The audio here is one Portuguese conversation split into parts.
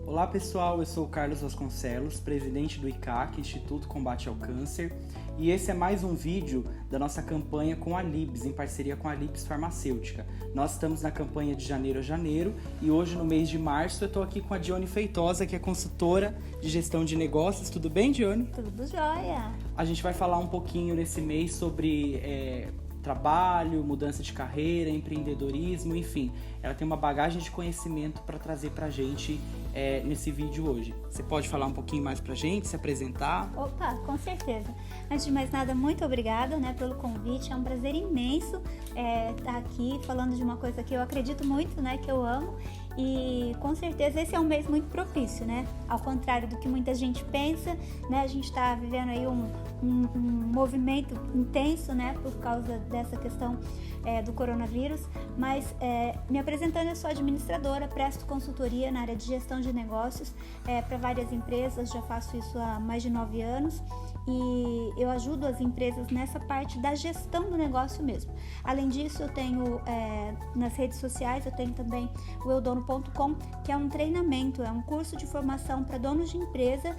Olá pessoal, eu sou o Carlos Vasconcelos, presidente do ICAC, Instituto Combate ao Câncer, e esse é mais um vídeo da nossa campanha com a Libs, em parceria com a Libs Farmacêutica. Nós estamos na campanha de janeiro a janeiro e hoje, no mês de março, eu estou aqui com a Dione Feitosa, que é consultora de gestão de negócios. Tudo bem, Dione? Tudo jóia! A gente vai falar um pouquinho nesse mês sobre trabalho, mudança de carreira, empreendedorismo, enfim. Ela tem uma bagagem de conhecimento para trazer para a gente nesse vídeo hoje. Você pode falar um pouquinho mais para a gente, se apresentar? Opa, com certeza. Antes de mais nada, muito obrigada, pelo convite. É um prazer imenso estar aqui falando de uma coisa que eu acredito muito, que eu amo. E com certeza esse é um mês muito propício, Ao contrário do que muita gente pensa, a gente está vivendo aí um movimento intenso, por causa dessa questão do coronavírus. Mas me apresentando, eu sou administradora, presto consultoria na área de gestão de negócios para várias empresas, já faço isso há mais de 9 anos. E eu ajudo as empresas nessa parte da gestão do negócio mesmo. Além disso, eu tenho nas redes sociais, eu tenho também o eudono.com, que é um treinamento, é um curso de formação para donos de empresa,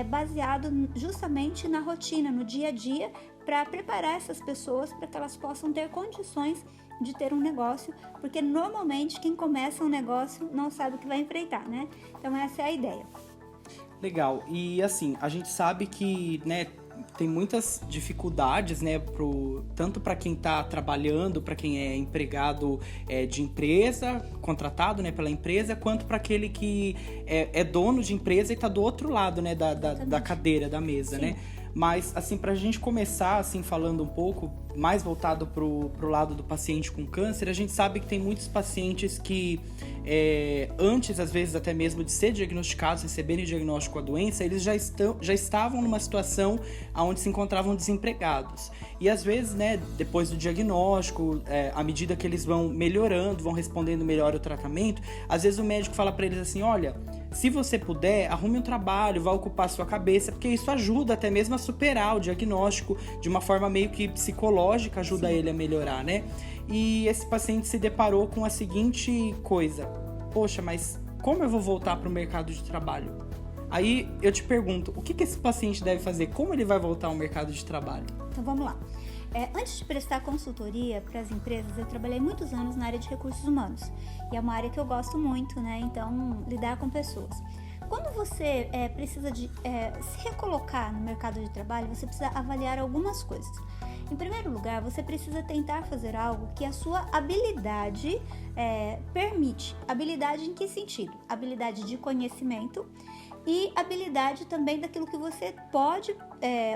baseado justamente na rotina, no dia a dia, para preparar essas pessoas para que elas possam ter condições de ter um negócio, porque normalmente quem começa um negócio não sabe o que vai enfrentar, Então essa é a ideia. Legal, e assim, a gente sabe que, tem muitas dificuldades, tanto para quem está trabalhando, para quem é empregado de empresa, contratado, pela empresa, quanto para aquele que é dono de empresa e está do outro lado, da cadeira, da mesa, Sim. Mas, assim, para a gente começar, assim, falando um pouco mais voltado pro lado do paciente com câncer, a gente sabe que tem muitos pacientes que, antes, às vezes, até mesmo de ser diagnosticados, receberem diagnóstico da doença, eles já estavam numa situação onde se encontravam desempregados. E, às vezes, depois do diagnóstico, à medida que eles vão melhorando, vão respondendo melhor o tratamento, às vezes o médico fala para eles assim, olha, se você puder, arrume um trabalho, vá ocupar sua cabeça, porque isso ajuda até mesmo a superar o diagnóstico de uma forma meio que psicológica, ajuda Sim. ele a melhorar, E esse paciente se deparou com a seguinte coisa: poxa, mas como eu vou voltar para o mercado de trabalho? Aí eu te pergunto, o que esse paciente deve fazer? Como ele vai voltar ao mercado de trabalho? Então vamos lá. Antes de prestar consultoria para as empresas, eu trabalhei muitos anos na área de recursos humanos. E é uma área que eu gosto muito, Então, lidar com pessoas. Quando você precisa de se recolocar no mercado de trabalho, você precisa avaliar algumas coisas. Em primeiro lugar, você precisa tentar fazer algo que a sua habilidade permite. Habilidade em que sentido? Habilidade de conhecimento e habilidade também daquilo que você pode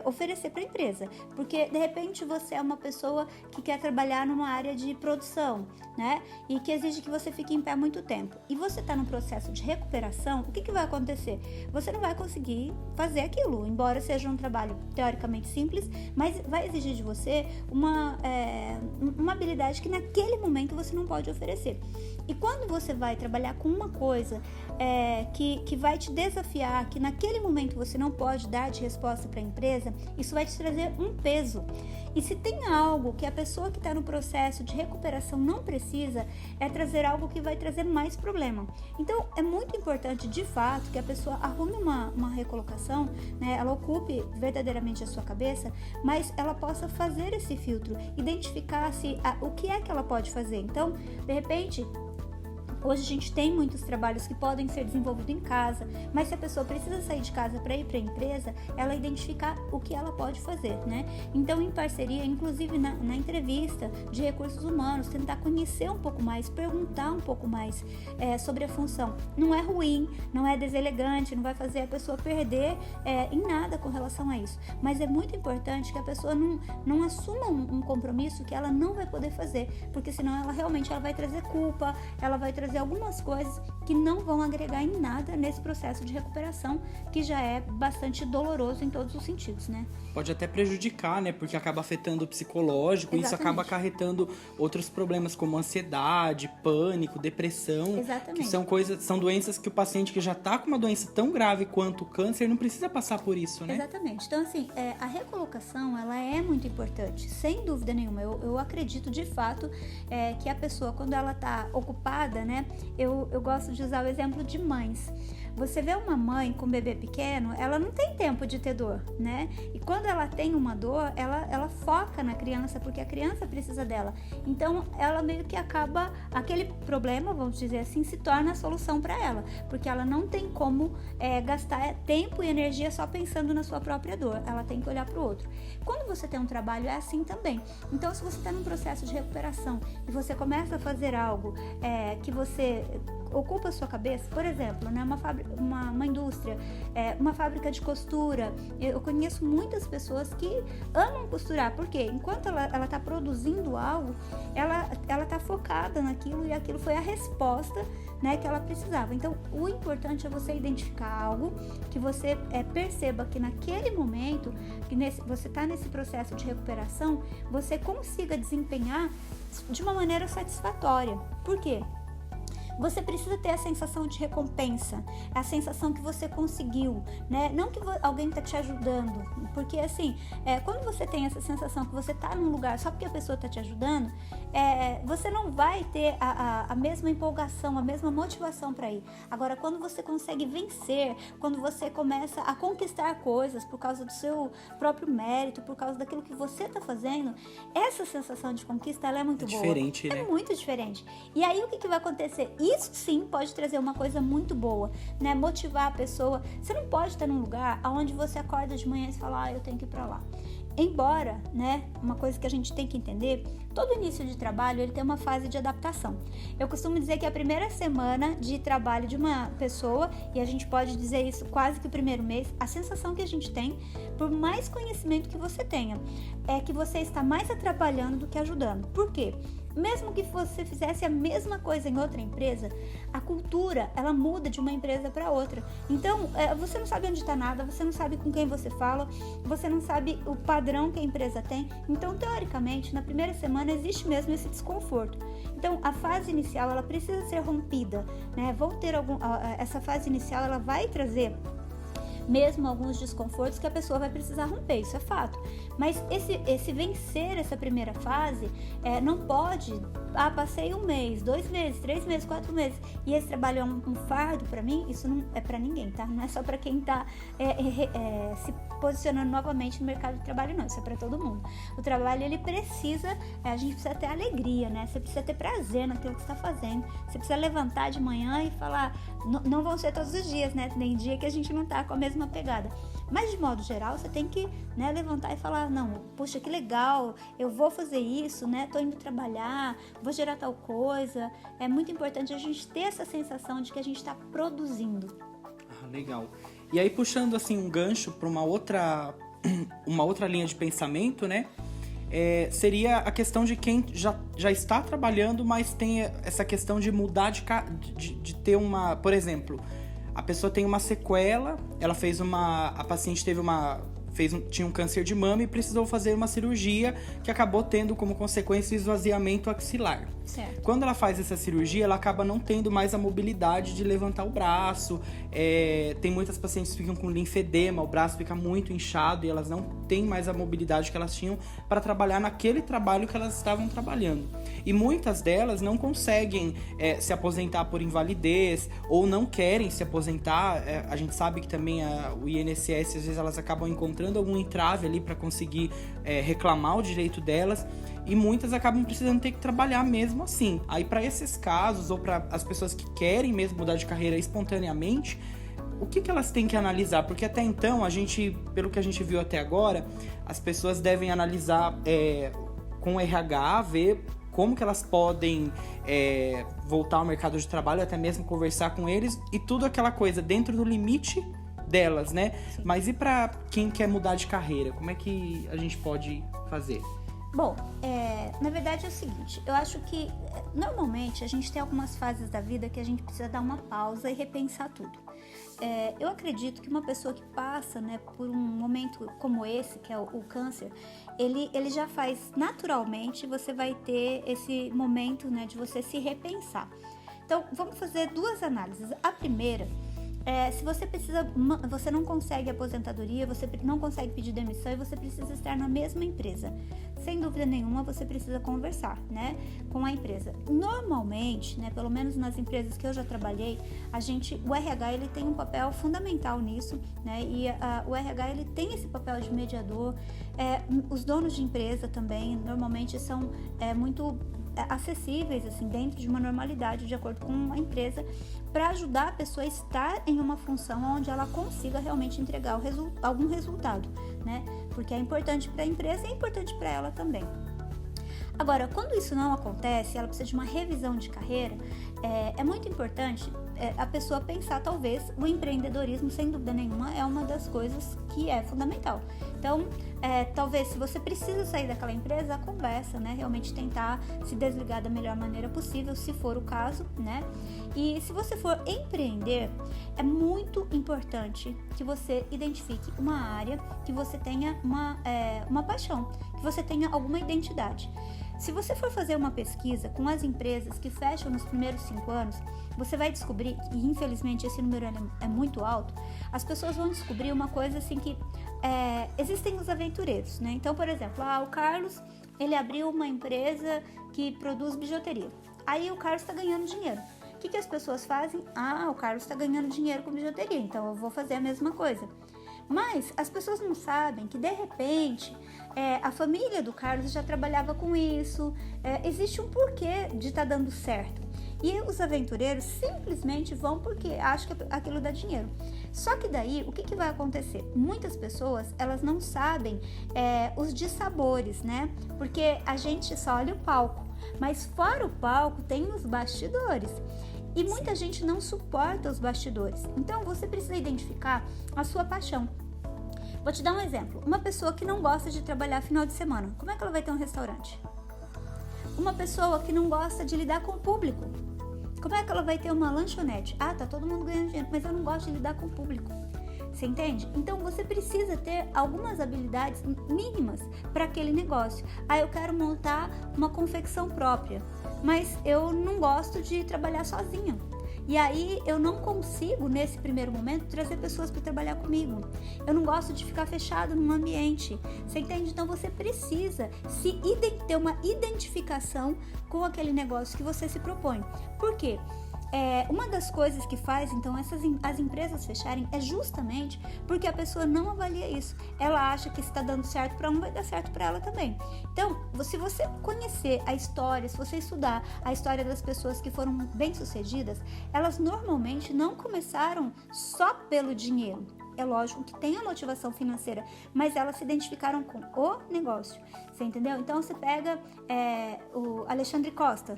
oferecer para a empresa, porque de repente você é uma pessoa que quer trabalhar numa área de produção, e que exige que você fique em pé muito tempo, e você está no processo de recuperação. O que vai acontecer? Você não vai conseguir fazer aquilo, embora seja um trabalho teoricamente simples, mas vai exigir de você uma habilidade que naquele momento você não pode oferecer. E quando você vai trabalhar com uma coisa que vai te desafiar, que naquele momento você não pode dar de resposta para a empresa, isso vai te trazer um peso. E se tem algo que a pessoa que está no processo de recuperação não precisa, é trazer algo que vai trazer mais problema. Então, é muito importante, de fato, que a pessoa arrume uma recolocação, ela ocupe verdadeiramente a sua cabeça, mas ela possa fazer esse filtro, identificar o que é que ela pode fazer. Então, de repente, hoje a gente tem muitos trabalhos que podem ser desenvolvidos em casa, mas se a pessoa precisa sair de casa para ir para a empresa, ela identificar o que ela pode fazer, Então, em parceria, inclusive na entrevista de recursos humanos, tentar conhecer um pouco mais, perguntar um pouco mais sobre a função. Não é ruim, não é deselegante, não vai fazer a pessoa perder em nada com relação a isso, mas é muito importante que a pessoa não assuma um compromisso que ela não vai poder fazer, porque senão ela realmente vai trazer culpa, ela vai trazer algumas coisas que não vão agregar em nada nesse processo de recuperação, que já é bastante doloroso em todos os sentidos, Pode até prejudicar, porque acaba afetando o psicológico. Exatamente. E isso acaba acarretando outros problemas como ansiedade, pânico, depressão. Exatamente. Que são doenças que o paciente que já está com uma doença tão grave quanto o câncer não precisa passar por isso, Exatamente. Então, assim, a recolocação, ela é muito importante, sem dúvida nenhuma. Eu acredito, de fato, que a pessoa, quando ela está ocupada, né? Eu gosto de usar o exemplo de mães. Você vê uma mãe com um bebê pequeno, ela não tem tempo de ter dor, né? E quando ela tem uma dor, ela foca na criança, porque a criança precisa dela. Então, ela meio que acaba, aquele problema, vamos dizer assim, se torna a solução para ela, porque ela não tem como gastar tempo e energia só pensando na sua própria dor, ela tem que olhar para o outro. Quando você tem um trabalho, é assim também. Então, se você está num processo de recuperação e você começa a fazer algo que você ocupa a sua cabeça, por exemplo, né, uma indústria, uma fábrica de costura. Eu conheço muitas pessoas que amam costurar, porque enquanto ela está produzindo algo, ela está focada naquilo e aquilo foi a resposta, né, que ela precisava. Então, o importante é você identificar algo que você perceba que naquele momento, que você está nesse processo de recuperação, você consiga desempenhar de uma maneira satisfatória. Por quê? Você precisa ter a sensação de recompensa, a sensação que você conseguiu, né? Não que alguém está te ajudando, porque assim, quando você tem essa sensação que você está num lugar só porque a pessoa está te ajudando, você não vai ter a mesma empolgação, a mesma motivação para ir. Agora, quando você consegue vencer, quando você começa a conquistar coisas por causa do seu próprio mérito, por causa daquilo que você está fazendo, essa sensação de conquista, ela é muito boa. Diferente, né? É muito diferente. E aí, o que vai acontecer? Isso sim pode trazer uma coisa muito boa, né? Motivar a pessoa. Você não pode estar num lugar onde você acorda de manhã e fala, eu tenho que ir pra lá. Embora, né, uma coisa que a gente tem que entender, todo início de trabalho ele tem uma fase de adaptação. Eu costumo dizer que a primeira semana de trabalho de uma pessoa, e a gente pode dizer isso quase que o primeiro mês, a sensação que a gente tem, por mais conhecimento que você tenha, é que você está mais atrapalhando do que ajudando. Por quê? Mesmo que você fizesse a mesma coisa em outra empresa, a cultura, ela muda de uma empresa para outra. Então, você não sabe onde está nada, você não sabe com quem você fala, você não sabe o padrão que a empresa tem. Então, teoricamente, na primeira semana existe mesmo esse desconforto. Então, a fase inicial, ela precisa ser rompida, né? Essa fase inicial, ela vai trazer mesmo alguns desconfortos que a pessoa vai precisar romper, isso é fato. Mas esse vencer essa primeira fase não pode, passei 1 mês, 2 meses, 3 meses, 4 meses, e esse trabalho é um fardo pra mim, isso não é pra ninguém, tá? Não é só pra quem tá se posicionando novamente no mercado de trabalho, não, isso é pra todo mundo. O trabalho, ele precisa, a gente precisa ter alegria, né? Você precisa ter prazer naquilo que você tá fazendo, você precisa levantar de manhã e falar, não vão ser todos os dias, né? Tem dia que a gente não tá com a mesma pegada, mas de modo geral você tem que, né, levantar e falar, não, poxa, que legal, eu vou fazer isso, né, tô indo trabalhar, vou gerar tal coisa. É muito importante a gente ter essa sensação de que a gente está produzindo. Legal. E aí, puxando assim um gancho para uma outra linha de pensamento, né, seria a questão de quem já está trabalhando, mas tem essa questão de mudar de ter uma, por exemplo, a pessoa tem uma sequela, a paciente tinha um câncer de mama e precisou fazer uma cirurgia que acabou tendo como consequência o esvaziamento axilar. Certo. Quando ela faz essa cirurgia, ela acaba não tendo mais a mobilidade de levantar o braço. Tem muitas pacientes que ficam com linfedema, o braço fica muito inchado e elas não têm mais a mobilidade que elas tinham para trabalhar naquele trabalho que elas estavam trabalhando. E muitas delas não conseguem se aposentar por invalidez ou não querem se aposentar. A gente sabe que também o INSS, às vezes, elas acabam encontrando algum entrave ali para conseguir reclamar o direito delas. E muitas acabam precisando ter que trabalhar mesmo assim. Aí, para esses casos, ou para as pessoas que querem mesmo mudar de carreira espontaneamente, o que elas têm que analisar? Porque até então, pelo que a gente viu até agora, as pessoas devem analisar com o RH, ver como que elas podem voltar ao mercado de trabalho, até mesmo conversar com eles, e tudo aquela coisa dentro do limite delas, né? Sim. Mas e para quem quer mudar de carreira? Como é que a gente pode fazer? Bom, na verdade é o seguinte, eu acho que normalmente a gente tem algumas fases da vida que a gente precisa dar uma pausa e repensar tudo. Eu acredito que uma pessoa que passa, né, por um momento como esse, que é o câncer, ele já faz naturalmente, você vai ter esse momento, né, de você se repensar. Então, vamos fazer 2 análises. A primeira se você não consegue aposentadoria, você não consegue pedir demissão e você precisa estar na mesma empresa. Sem dúvida nenhuma, você precisa conversar, né, com a empresa. Normalmente, né, pelo menos nas empresas que eu já trabalhei, o RH ele tem um papel fundamental nisso, né, e o RH ele tem esse papel de mediador. Os donos de empresa também, normalmente são muito acessíveis, assim, dentro de uma normalidade, de acordo com a empresa, para ajudar a pessoa a estar em uma função onde ela consiga realmente entregar algum resultado, né? Porque é importante para a empresa e é importante para ela também. Agora, quando isso não acontece, ela precisa de uma revisão de carreira, é muito importante a pessoa pensar, talvez, o empreendedorismo, sem dúvida nenhuma, é uma das coisas que é fundamental. Então, talvez, se você precisa sair daquela empresa, a conversa, né? Realmente tentar se desligar da melhor maneira possível, se for o caso, né? E se você for empreender, é muito importante que você identifique uma área, que você tenha uma paixão, que você tenha alguma identidade. Se você for fazer uma pesquisa com as empresas que fecham nos primeiros 5 anos, você vai descobrir, e infelizmente esse número é muito alto, as pessoas vão descobrir uma coisa assim que existem os aventureiros, né? Então, por exemplo, o Carlos, ele abriu uma empresa que produz bijuteria. Aí o Carlos está ganhando dinheiro. O que as pessoas fazem? O Carlos está ganhando dinheiro com bijuteria, então eu vou fazer a mesma coisa. Mas as pessoas não sabem que, de repente, a família do Carlos já trabalhava com isso, existe um porquê de estar dando certo. E os aventureiros simplesmente vão porque acham que aquilo dá dinheiro. Só que daí, o que vai acontecer? Muitas pessoas, elas não sabem os dissabores, né? Porque a gente só olha o palco, mas fora o palco tem os bastidores. E muita gente não suporta os bastidores. Então, você precisa identificar a sua paixão. Vou te dar um exemplo. Uma pessoa que não gosta de trabalhar final de semana, como é que ela vai ter um restaurante? Uma pessoa que não gosta de lidar com o público, como é que ela vai ter uma lanchonete? Tá todo mundo ganhando dinheiro, mas eu não gosto de lidar com o público. Você entende? Então, você precisa ter algumas habilidades mínimas para aquele negócio. Eu quero montar uma confecção própria, mas eu não gosto de trabalhar sozinha. E aí, eu não consigo, nesse primeiro momento, trazer pessoas para trabalhar comigo. Eu não gosto de ficar fechado num ambiente. Você entende? Então, você precisa ter uma identificação com aquele negócio que você se propõe. Por quê? Uma das coisas que faz, então, as empresas fecharem é justamente porque a pessoa não avalia isso. Ela acha que se está dando certo para um, vai dar certo para ela também. Então, se você conhecer a história, se você estudar a história das pessoas que foram bem-sucedidas, elas normalmente não começaram só pelo dinheiro. É lógico que tem a motivação financeira, mas elas se identificaram com o negócio. Você entendeu? Então, você pega o Alexandre Costa,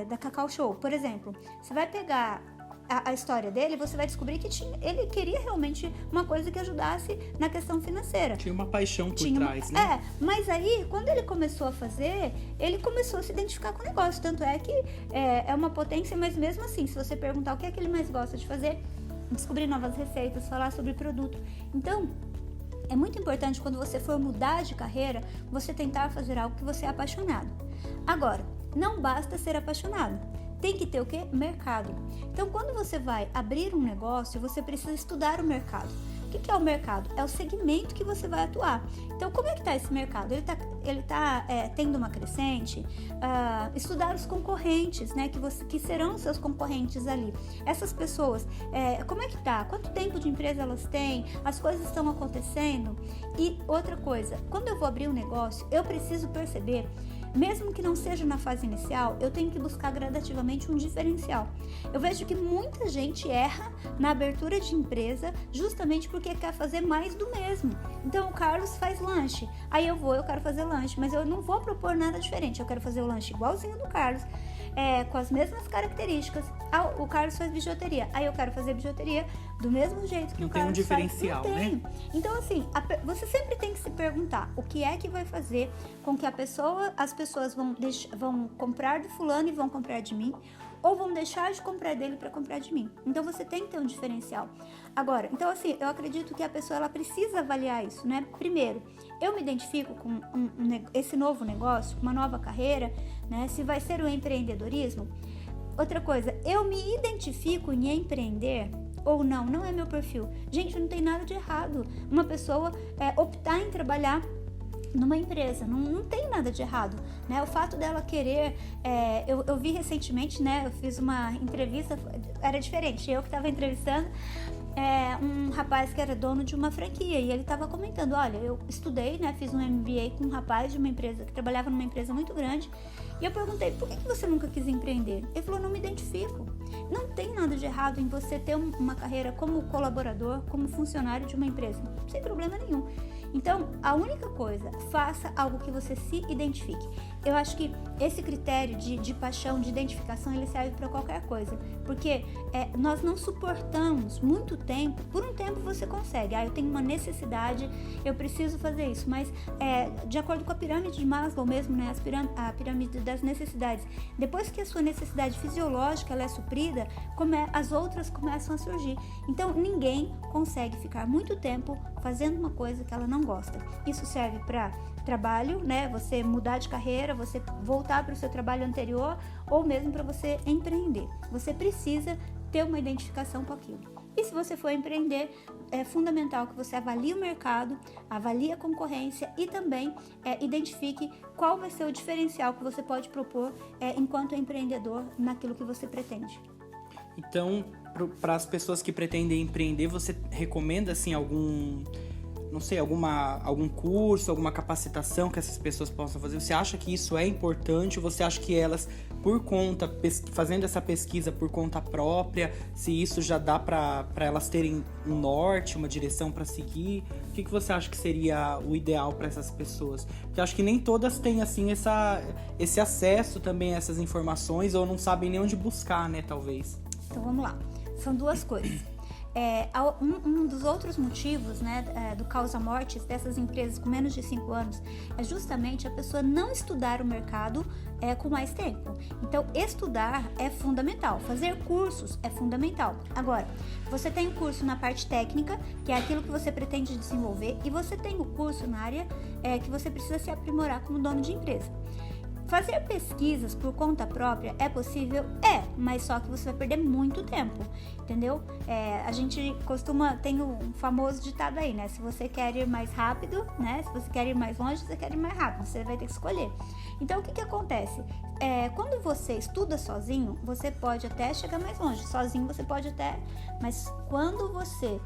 da Cacau Show, por exemplo. Você vai pegar a história dele, você vai descobrir que ele queria realmente uma coisa que ajudasse na questão financeira. Tinha uma paixão por trás, né? Mas aí, quando ele começou a fazer, ele começou a se identificar com o negócio. Tanto é que é uma potência, mas mesmo assim, se você perguntar o que é que ele mais gosta de fazer, descobrir novas receitas, falar sobre produto. Então, é muito importante, quando você for mudar de carreira, você tentar fazer algo que você é apaixonado. Agora, não basta ser apaixonado, tem que ter o quê? Mercado. Então, quando você vai abrir um negócio, você precisa estudar o mercado. O que é o mercado? É o segmento que você vai atuar. Então, como é que está esse mercado? Ele tá tendo uma crescente? Estudar os concorrentes, né? Que serão seus concorrentes ali. Essas pessoas, como é que tá? Quanto tempo de empresa elas têm? As coisas estão acontecendo? E outra coisa, quando eu vou abrir um negócio, eu preciso perceber, mesmo que não seja na fase inicial, eu tenho que buscar gradativamente um diferencial. Eu vejo que muita gente erra na abertura de empresa justamente porque quer fazer mais do mesmo. Então, o Carlos faz lanche, aí eu quero fazer lanche, mas eu não vou propor nada diferente. Eu quero fazer o lanche igualzinho do Carlos, com as mesmas características. O Carlos faz bijuteria, aí eu quero fazer bijuteria do mesmo jeito que não o Carlos faz. Não tem um diferencial, né? Então, assim, você sempre tem que se perguntar o que é que vai fazer com que as pessoas vão comprar do fulano e vão comprar de mim, ou vão deixar de comprar dele para comprar de mim. Então, você tem que ter um diferencial. Agora, então, assim, eu acredito que a pessoa ela precisa avaliar isso, né? Primeiro, eu me identifico com esse novo negócio, uma nova carreira, né? Se vai ser o empreendedorismo. Outra coisa, eu me identifico em empreender ou não, não é meu perfil. Gente, não tem nada de errado uma pessoa optar em trabalhar numa empresa, não tem nada de errado, né? O fato dela querer, eu vi recentemente, né? Eu fiz uma entrevista, era diferente, eu que estava entrevistando um rapaz que era dono de uma franquia e ele estava comentando, olha, eu estudei, né? Fiz um MBA com um rapaz de uma empresa que trabalhava numa empresa muito grande e eu perguntei, por que você nunca quis empreender? Ele falou, não me identifico. Não tem nada de errado em você ter uma carreira como colaborador, como funcionário de uma empresa, sem problema nenhum. Então, a única coisa, faça algo que você se identifique. Eu acho que esse critério de paixão, de identificação, ele serve para qualquer coisa. Porque nós não suportamos muito tempo, por um tempo você consegue. Eu tenho uma necessidade, eu preciso fazer isso. Mas, de acordo com a pirâmide de Maslow mesmo, né, a pirâmide das necessidades, depois que a sua necessidade fisiológica ela é suprida, as outras começam a surgir. Então, ninguém consegue ficar muito tempo fazendo uma coisa que ela não gosta. Isso serve para trabalho, né? Você mudar de carreira, você voltar para o seu trabalho anterior ou mesmo para você empreender. Você precisa ter uma identificação com aquilo. E se você for empreender, é fundamental que você avalie o mercado, avalie a concorrência e também identifique qual vai ser o diferencial que você pode propor enquanto empreendedor naquilo que você pretende. Então, para as pessoas que pretendem empreender, você recomenda assim algum curso, alguma capacitação que essas pessoas possam fazer? Você acha que isso é importante? Ou você acha que elas, por conta, fazendo essa pesquisa por conta própria, se isso já dá para elas terem um norte, uma direção para seguir? O que você acha que seria o ideal para essas pessoas? Porque eu acho que nem todas têm assim esse acesso também a essas informações ou não sabem nem onde buscar, né, talvez. Então vamos lá, são duas coisas. Um dos outros motivos, né, do causa-mortes dessas empresas com menos de 5 anos é justamente a pessoa não estudar o mercado com mais tempo. Então, estudar é fundamental, fazer cursos é fundamental. Agora, você tem o curso na parte técnica, que é aquilo que você pretende desenvolver, e você tem o curso na área que você precisa se aprimorar como dono de empresa. Fazer pesquisas por conta própria é possível? Mas só que você vai perder muito tempo, entendeu? A gente tem um famoso ditado aí, né? Se você quer ir mais rápido, né? Se você quer ir mais longe, você quer ir mais rápido, você vai ter que escolher. Então, o que acontece? Quando você estuda sozinho, você pode até chegar mais longe, sozinho você pode até, mas quando você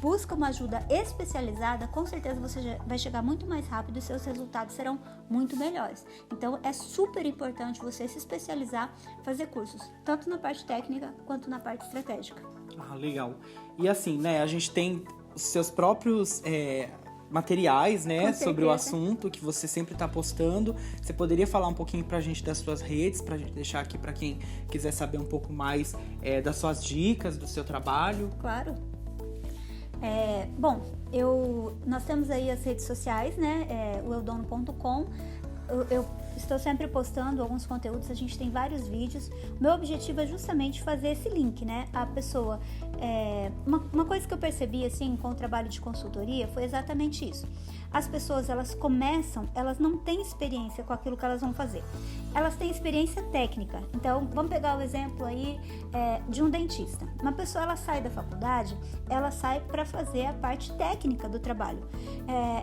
busca uma ajuda especializada, com certeza você vai chegar muito mais rápido e seus resultados serão muito melhores. Então, é super importante você se especializar, fazer cursos, tanto na parte técnica quanto na parte estratégica. Ah, legal. E assim, né, a gente tem os seus próprios materiais, né, sobre o assunto que você sempre está postando. Você poderia falar um pouquinho pra gente das suas redes, pra gente deixar aqui para quem quiser saber um pouco mais das suas dicas, do seu trabalho? Claro. Nós temos aí as redes sociais, né? O eudono.com. Eu estou sempre postando alguns conteúdos, a gente tem vários vídeos. Meu objetivo é justamente fazer esse link, né? A pessoa... Uma coisa que eu percebi, assim, com o trabalho de consultoria foi exatamente isso. As pessoas, elas não têm experiência com aquilo que elas vão fazer. Elas têm experiência técnica. Então, vamos pegar o exemplo aí de um dentista. Uma pessoa, ela sai da faculdade, ela sai para fazer a parte técnica do trabalho.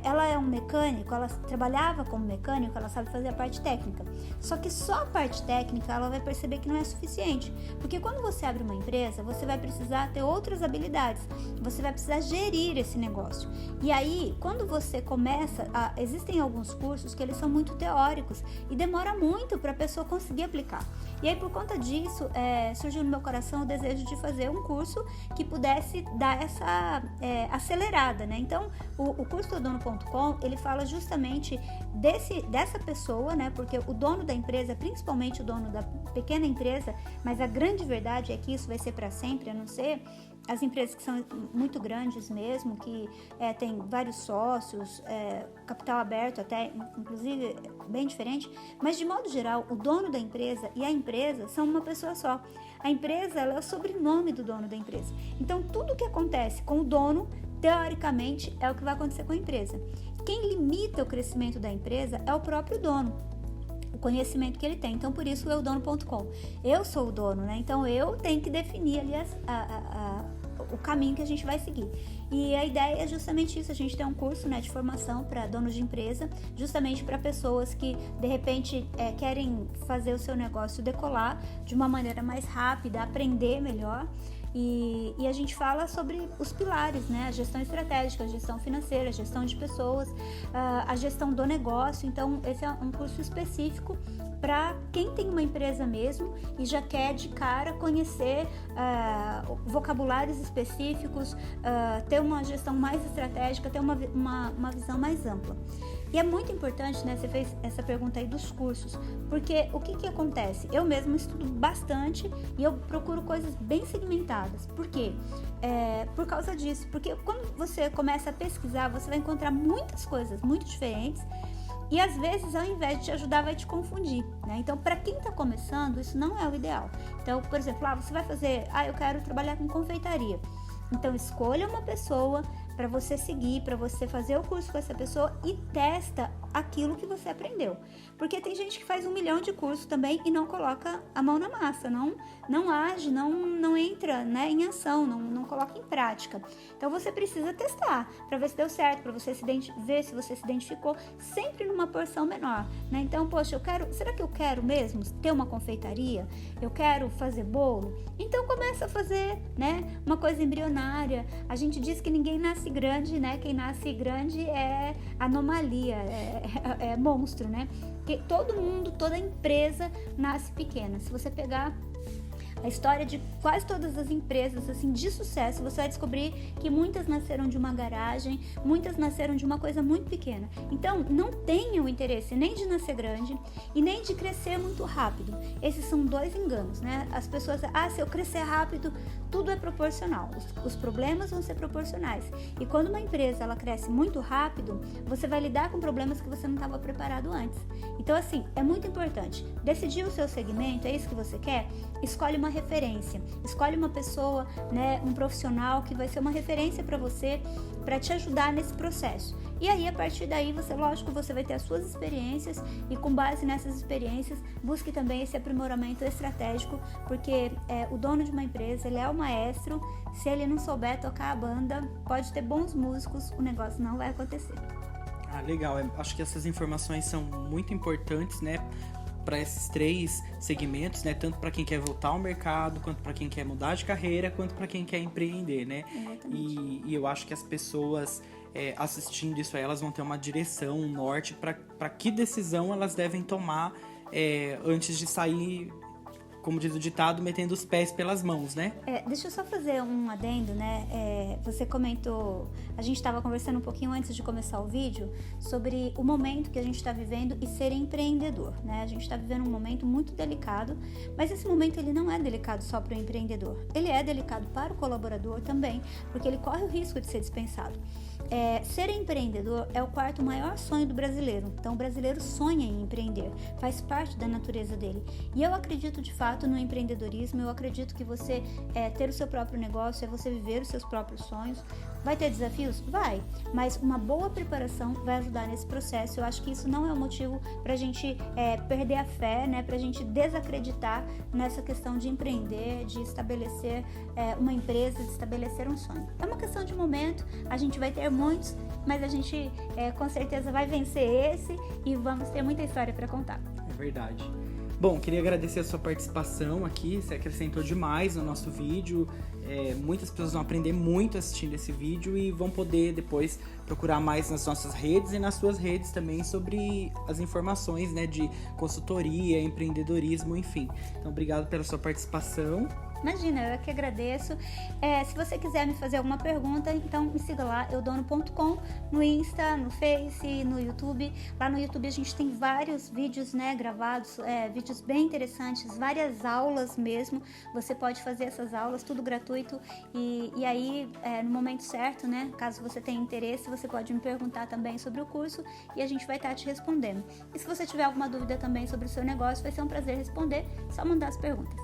Ela é um mecânico, ela trabalhava como mecânico, ela sabe fazer a parte técnica. Só que só a parte técnica, ela vai perceber que não é suficiente. Porque quando você abre uma empresa, você vai precisar ter outras habilidades. Você vai precisar gerir esse negócio. E aí, quando você existem alguns cursos que eles são muito teóricos e demora muito para a pessoa conseguir aplicar. E aí, por conta disso, surgiu no meu coração o desejo de fazer um curso que pudesse dar essa acelerada, né? Então, o curso do eudono.com, ele fala justamente dessa pessoa, né? Porque o dono da empresa, principalmente o dono da pequena empresa, mas a grande verdade é que isso vai ser para sempre, a não ser as empresas que são muito grandes mesmo, que tem vários sócios, capital aberto até, inclusive, bem diferente. Mas, de modo geral, o dono da empresa e a empresa são uma pessoa só. A empresa, ela é o sobrenome do dono da empresa. Então, tudo que acontece com o dono, teoricamente, é o que vai acontecer com a empresa. Quem limita o crescimento da empresa é o próprio dono. conhecimento que ele tem. Então, por isso, o eudono.com. Eu sou o dono, né? Então, eu tenho que definir ali o caminho que a gente vai seguir. E a ideia é justamente isso, a gente tem um curso, né, de formação para donos de empresa, justamente para pessoas que, de repente, querem fazer o seu negócio decolar de uma maneira mais rápida, aprender melhor. E a gente fala sobre os pilares, né? A gestão estratégica, a gestão financeira, a gestão de pessoas, a gestão do negócio. Então, esse é um curso específico para quem tem uma empresa mesmo e já quer de cara conhecer vocabulários específicos, ter uma gestão mais estratégica, ter uma visão mais ampla. E é muito importante, né, você fez essa pergunta aí dos cursos, porque o que acontece? Eu mesmo estudo bastante e eu procuro coisas bem segmentadas. Por quê? Por causa disso, porque quando você começa a pesquisar, você vai encontrar muitas coisas muito diferentes e às vezes, ao invés de te ajudar, vai te confundir, né? Então, para quem está começando, isso não é o ideal. Então, por exemplo, você vai fazer, eu quero trabalhar com confeitaria. Então, escolha uma pessoa para você seguir, para você fazer o curso com essa pessoa e testa aquilo que você aprendeu. Porque tem gente que faz 1 milhão de cursos também e não coloca a mão na massa, não age, não entra, né, em ação, não coloca em prática. Então você precisa testar para ver se deu certo, para você ver se você se identificou, sempre numa porção menor, né? Então, poxa, será que eu quero mesmo ter uma confeitaria? Eu quero fazer bolo? Então começa a fazer, né, uma coisa embrionária. A gente diz que ninguém nasce grande, né? Quem nasce grande é anomalia, é monstro, né? Porque todo mundo, toda empresa nasce pequena. Se você pegar a história de quase todas as empresas assim, de sucesso, você vai descobrir que muitas nasceram de uma garagem, muitas nasceram de uma coisa muito pequena. Então, não tenha o interesse nem de nascer grande e nem de crescer muito rápido. Esses são 2 enganos, né? As pessoas, se eu crescer rápido, tudo é proporcional. Os problemas vão ser proporcionais. E quando uma empresa ela cresce muito rápido, você vai lidar com problemas que você não estava preparado antes. Então, assim, é muito importante. Decidir o seu segmento, é isso que você quer? Escolhe uma referência, escolhe uma pessoa, né, um profissional que vai ser uma referência para você, para te ajudar nesse processo. E aí, a partir daí, você vai ter as suas experiências e com base nessas experiências, busque também esse aprimoramento estratégico, porque o dono de uma empresa, ele é o maestro, se ele não souber tocar a banda, pode ter bons músicos, o negócio não vai acontecer. Legal, acho que essas informações são muito importantes, né, para esses 3 segmentos, né? Tanto para quem quer voltar ao mercado, quanto para quem quer mudar de carreira, quanto para quem quer empreender, né? E eu acho que as pessoas assistindo isso aí, elas vão ter uma direção, um norte para que decisão elas devem tomar antes de sair, como diz o ditado, metendo os pés pelas mãos, né? Deixa eu só fazer um adendo, né? Você comentou, a gente estava conversando um pouquinho antes de começar o vídeo sobre o momento que a gente está vivendo e ser empreendedor, né? A gente está vivendo um momento muito delicado, mas esse momento ele não é delicado só para o empreendedor, ele é delicado para o colaborador também, porque ele corre o risco de ser dispensado. Ser empreendedor é o 4º maior sonho do brasileiro. Então, o brasileiro sonha em empreender, faz parte da natureza dele. E eu acredito, de fato, no empreendedorismo. Eu acredito que você ter o seu próprio negócio é você viver os seus próprios sonhos. Vai ter desafios? Vai. Mas uma boa preparação vai ajudar nesse processo. Eu acho que isso não é um motivo pra gente perder a fé, né? Pra gente desacreditar nessa questão de empreender, de estabelecer uma empresa, de estabelecer um sonho. É uma questão de momento, a gente vai ter muitos, mas a gente com certeza vai vencer esse e vamos ter muita história para contar. É verdade. Bom, queria agradecer a sua participação aqui, você acrescentou demais no nosso vídeo, muitas pessoas vão aprender muito assistindo esse vídeo e vão poder depois procurar mais nas nossas redes e nas suas redes também sobre as informações, né, de consultoria, empreendedorismo, enfim. Então, obrigado pela sua participação. Imagina, eu que agradeço. Se você quiser me fazer alguma pergunta, então me siga lá, eudono.com, no Insta, no Face, no YouTube. Lá no YouTube a gente tem vários vídeos, né, gravados, vídeos bem interessantes, várias aulas mesmo. Você pode fazer essas aulas, tudo gratuito. E aí, no momento certo, né, caso você tenha interesse, você pode me perguntar também sobre o curso e a gente vai estar te respondendo. E se você tiver alguma dúvida também sobre o seu negócio, vai ser um prazer responder, só mandar as perguntas.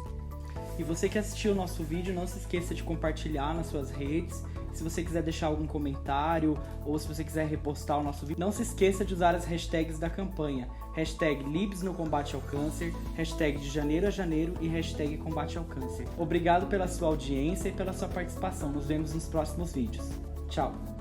E você que assistiu o nosso vídeo, não se esqueça de compartilhar nas suas redes. Se você quiser deixar algum comentário ou se você quiser repostar o nosso vídeo, não se esqueça de usar as hashtags da campanha. Hashtag Libs no combate ao câncer, hashtag de janeiro a janeiro e hashtag combate ao câncer. Obrigado pela sua audiência e pela sua participação. Nos vemos nos próximos vídeos. Tchau!